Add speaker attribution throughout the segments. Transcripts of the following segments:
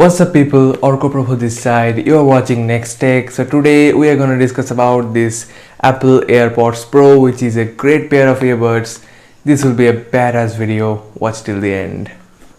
Speaker 1: What's up people, Orko Prabhu this side, you are watching NexTech. So today we are going to discuss about this Apple Airpods Pro, which is a great pair of earbuds. This will be a badass video, watch till the end.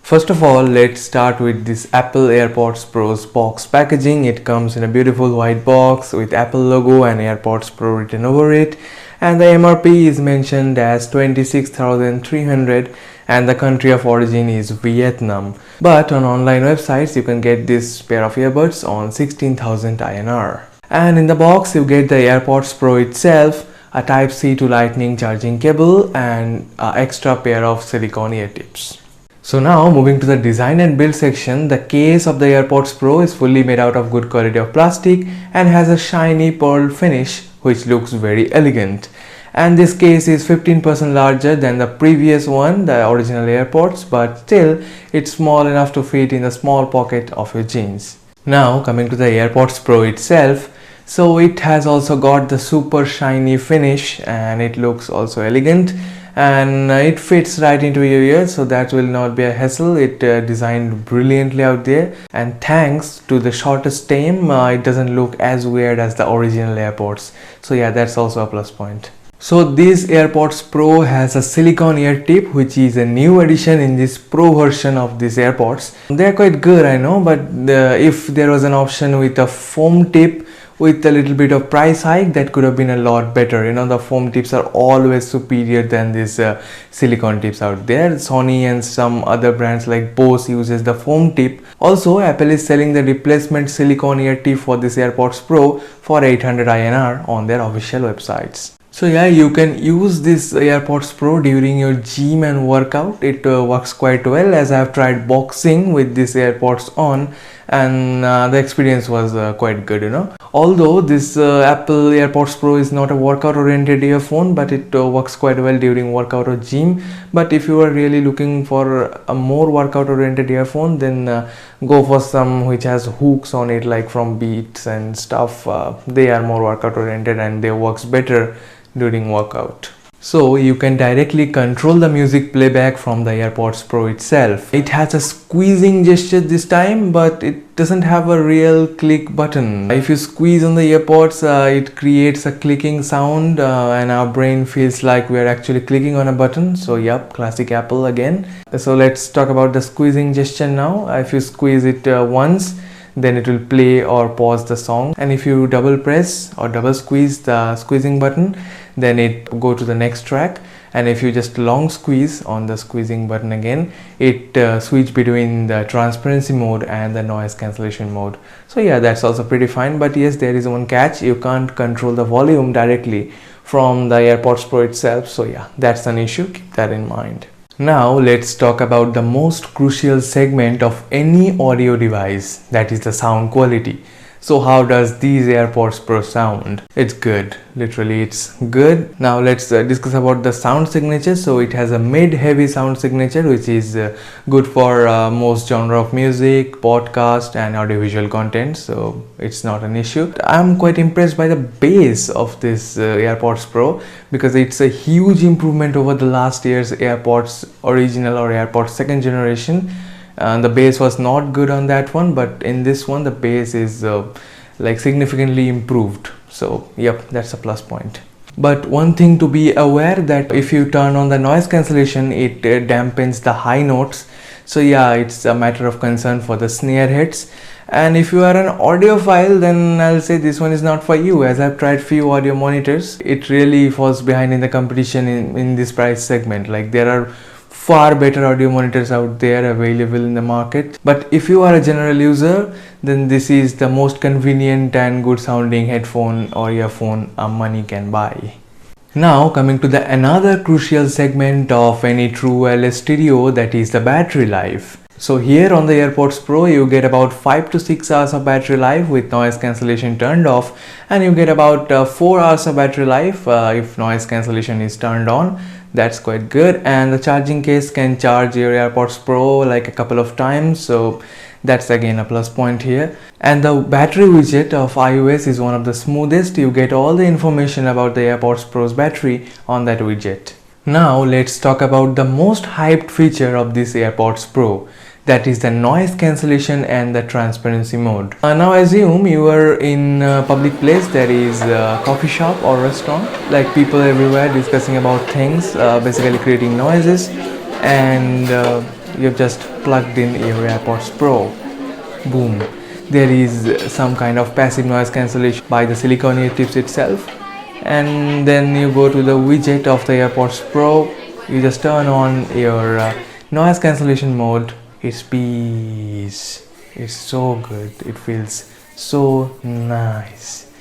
Speaker 1: First of all, let's start with this Apple Airpods Pro's box packaging. It comes in a beautiful white box with Apple logo and Airpods Pro written over it. And the MRP is mentioned as 26,300 and the country of origin is Vietnam. But on online websites you can get this pair of earbuds on 16,000 INR. And in the box you get the AirPods Pro itself, a Type-C to Lightning charging cable and an extra pair of silicone ear tips. So now moving to the design and build section, the case of the AirPods Pro is fully made out of good quality of plastic and has a shiny pearl finish which looks very elegant. And this case is 15% larger than the previous one, the original AirPods, but still it's small enough to fit in the small pocket of your jeans. Now coming to the AirPods Pro itself, so it has also got the super shiny finish and it looks also elegant and it fits right into your ears, so that will not be a hassle. It designed brilliantly out there, and thanks to the shorter stem it doesn't look as weird as the original AirPods, so yeah, that's also a plus point. So this AirPods Pro has a silicone ear tip, which is a new addition in this Pro version of these AirPods. They're quite good, I know, but if there was an option with a foam tip with a little bit of price hike, that could have been a lot better. You know, the foam tips are always superior than these silicone tips out there. Sony and some other brands like Bose uses the foam tip. Also, Apple is selling the replacement silicone ear tip for this AirPods Pro for 800 INR on their official websites. So yeah, you can use this AirPods Pro during your gym and workout. It works quite well, as I have tried boxing with this AirPods on, and the experience was quite good, you know. Although this Apple AirPods Pro is not a workout oriented earphone, but it works quite well during workout or gym. But if you are really looking for a more workout oriented earphone, then go for some which has hooks on it, like from Beats and stuff. They are more workout oriented and they works better during workout. So you can directly control the music playback from the AirPods Pro itself. It has a squeezing gesture this time, but it doesn't have a real click button. If you squeeze on the AirPods, it creates a clicking sound and our brain feels like we are actually clicking on a button. So yep, classic Apple again. So let's talk about the squeezing gesture now. If you squeeze it once, then it will play or pause the song, and if you double press or double squeeze the squeezing button, then it go to the next track. And if you just long squeeze on the squeezing button again, it switch between the transparency mode and the noise cancellation mode. So yeah, that's also pretty fine, but yes, there is one catch: you can't control the volume directly from the AirPods Pro itself. So yeah, that's an issue, keep that in mind. Now let's talk about the most crucial segment of any audio device, that is the sound quality. So how does these AirPods Pro sound? It's good, literally it's good. Now let's discuss about the sound signature. So it has a mid-heavy sound signature, which is good for most genre of music, podcast and audiovisual content, so it's not an issue. I'm quite impressed by the bass of this AirPods Pro, because it's a huge improvement over the last year's AirPods original or AirPods second generation. The bass was not good on that one, but in this one the bass is like significantly improved. So yep, that's a plus point. But one thing to be aware, that if you turn on the noise cancellation, it dampens the high notes. So yeah, it's a matter of concern for the snare heads. And if you are an audiophile, then I'll say this one is not for you, as I've tried few audio monitors. It really falls behind in the competition in this price segment. Like, there are far better audio monitors out there available in the market, but if you are a general user, then this is the most convenient and good sounding headphone or earphone money can buy. Now coming to the another crucial segment of any true wireless stereo, that is the battery life. So here on the AirPods Pro you get about 5 to 6 hours of battery life with noise cancellation turned off, and you get about 4 hours of battery life if noise cancellation is turned on. That's quite good, and the charging case can charge your AirPods Pro like a couple of times, so that's again a plus point here. And the battery widget of iOS is one of the smoothest. You get all the information about the AirPods Pro's battery on that widget. Now let's talk about the most hyped feature of this AirPods Pro, That is the noise cancellation and the transparency mode. Now assume you are in a public place, there is a coffee shop or restaurant, like people everywhere discussing about things, basically creating noises, and you've just plugged in your AirPods Pro. Boom, there is some kind of passive noise cancellation by the silicone ear tips itself, and then you go to the widget of the AirPods Pro, you just turn on your noise cancellation mode. It's peace. It's so good. It feels so nice.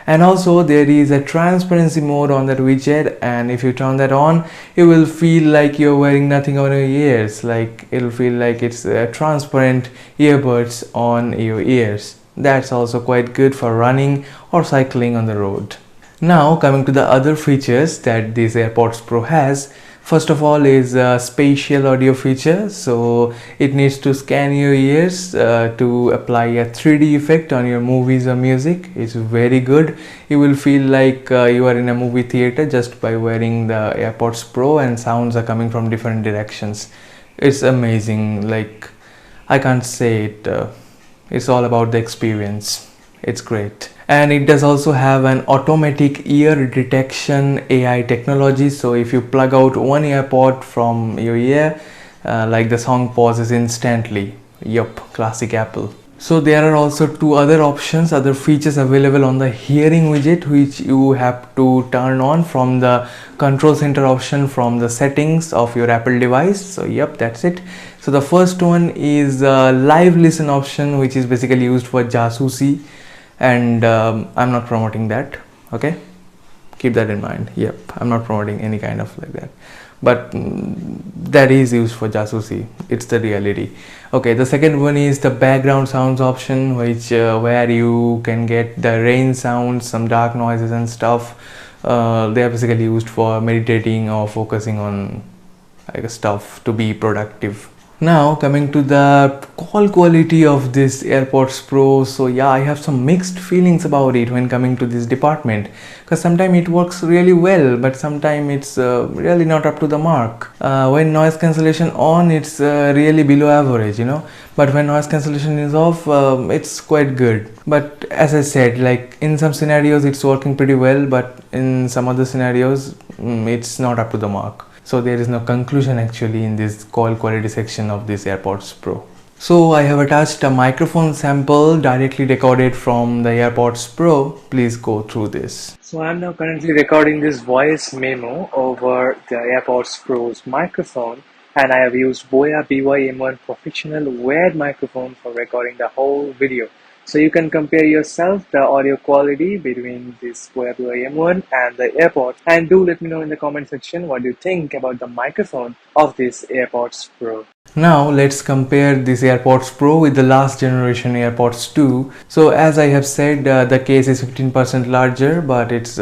Speaker 1: And also there is a transparency mode on that widget, and if you turn that on, it will feel like you're wearing nothing on your ears. Like it'll feel like it's transparent earbuds on your ears. That's also quite good for running or cycling on the road. Now coming to the other features that this AirPods Pro has. First of all is a spatial audio feature, so it needs to scan your ears to apply a 3D effect on your movies or music. It's very good. You will feel like you are in a movie theater just by wearing the AirPods Pro, and sounds are coming from different directions. It's amazing. Like, I can't say it. It's all about the experience. It's great. And it does also have an automatic ear detection AI technology. So if you plug out one AirPod from your ear, like the song pauses instantly. Yup, classic Apple. So there are also two other options, other features available on the hearing widget, which you have to turn on from the control center option from the settings of your Apple device. So yep, that's it. So the first one is a live listen option, which is basically used for jasusi. And I'm not promoting that, okay, keep that in mind. Yep, I'm not promoting any kind of like that, but that is used for jasusi. It's the reality. Okay, the second one is the background sounds option, which where you can get the rain sounds, some dark noises and stuff. They are basically used for meditating or focusing on like stuff to be productive. Now coming to the call quality of this AirPods Pro. So yeah, I have some mixed feelings about it when coming to this department, because sometimes it works really well, but sometimes it's really not up to the mark. When noise cancellation on, it's really below average, you know, but when noise cancellation is off, it's quite good. But as I said, like in some scenarios it's working pretty well, but in some other scenarios it's not up to the mark. So there is no conclusion actually in this call quality section of this AirPods Pro. So I have attached a microphone sample directly recorded from the AirPods Pro. Please go through this. So I am now currently recording this voice memo over the AirPods Pro's microphone, and I have used Boya BY-M1 Professional wired microphone for recording the whole video. So you can compare yourself the audio quality between this Boya BY-M1 and the AirPods, and do let me know in the comment section what you think about the microphone of this AirPods Pro. Now let's compare this AirPods Pro with the last generation AirPods 2. So as I have said, the case is 15% larger, but it's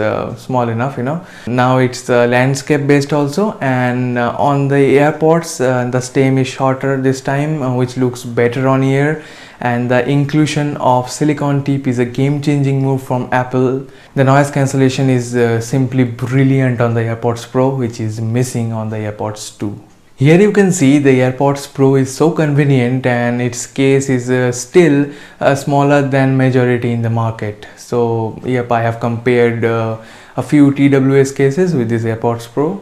Speaker 1: small enough, you know. Now it's landscape based also, and on the AirPods the stem is shorter this time, which looks better on ear. And the inclusion of silicone tip is a game-changing move from Apple. The noise cancellation is simply brilliant on the AirPods Pro, which is missing on the AirPods 2. Here you can see the AirPods Pro is so convenient, and its case is still smaller than majority in the market. So yep, I have compared a few TWS cases with this AirPods Pro,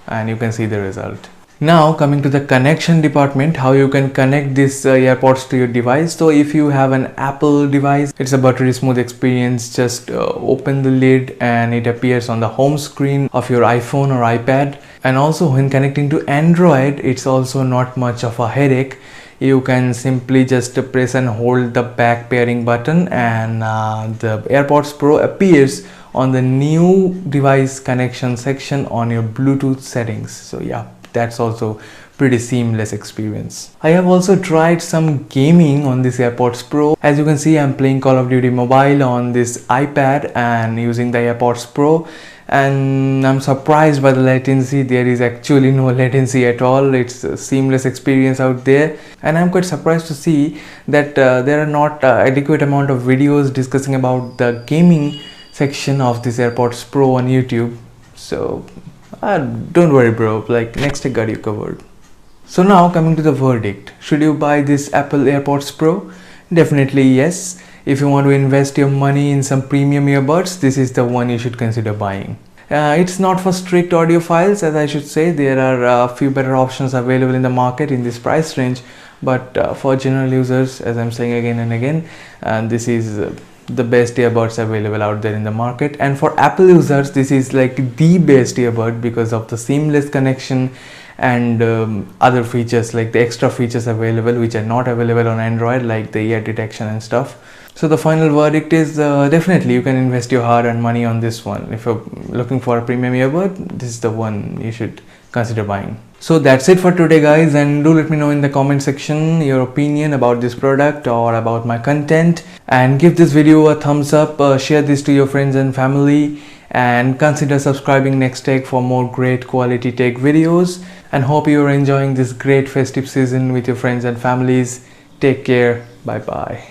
Speaker 1: and you can see the result. Now coming to the connection department, how you can connect this AirPods to your device. So if you have an Apple device, it's a buttery smooth experience. Just open the lid and it appears on the home screen of your iPhone or iPad. And also when connecting to Android, it's also not much of a headache. You can simply just press and hold the back pairing button, and the AirPods Pro appears on the new device connection section on your Bluetooth settings. So yeah, that's also pretty seamless experience. I have also tried some gaming on this AirPods Pro. As you can see, I'm playing Call of Duty Mobile on this iPad and using the AirPods Pro, and I'm surprised by the latency. There is actually no latency at all. It's a seamless experience out there, and I'm quite surprised to see that there are not adequate amount of videos discussing about the gaming section of this AirPods Pro on YouTube. So don't worry bro, like NexTech got you covered. So now coming to the verdict, should you buy this Apple AirPods Pro? Definitely yes. If you want to invest your money in some premium earbuds, this is the one you should consider buying. It's not for strict audiophiles, as I should say. There are a few better options available in the market in this price range, but for general users, as I'm saying again and again, this is the best earbuds available out there in the market. And for Apple users, this is like the best earbud because of the seamless connection and other features, like the extra features available which are not available on Android, like the ear detection and stuff. So the final verdict is definitely you can invest your hard-earned money on this one. If you're looking for a premium earbud, this is the one you should consider buying. So that's it for today, guys, and do let me know in the comment section your opinion about this product or about my content, and give this video a thumbs up, share this to your friends and family, and consider subscribing NexTech for more great quality tech videos. And hope you're enjoying this great festive season with your friends and families. Take care. Bye bye.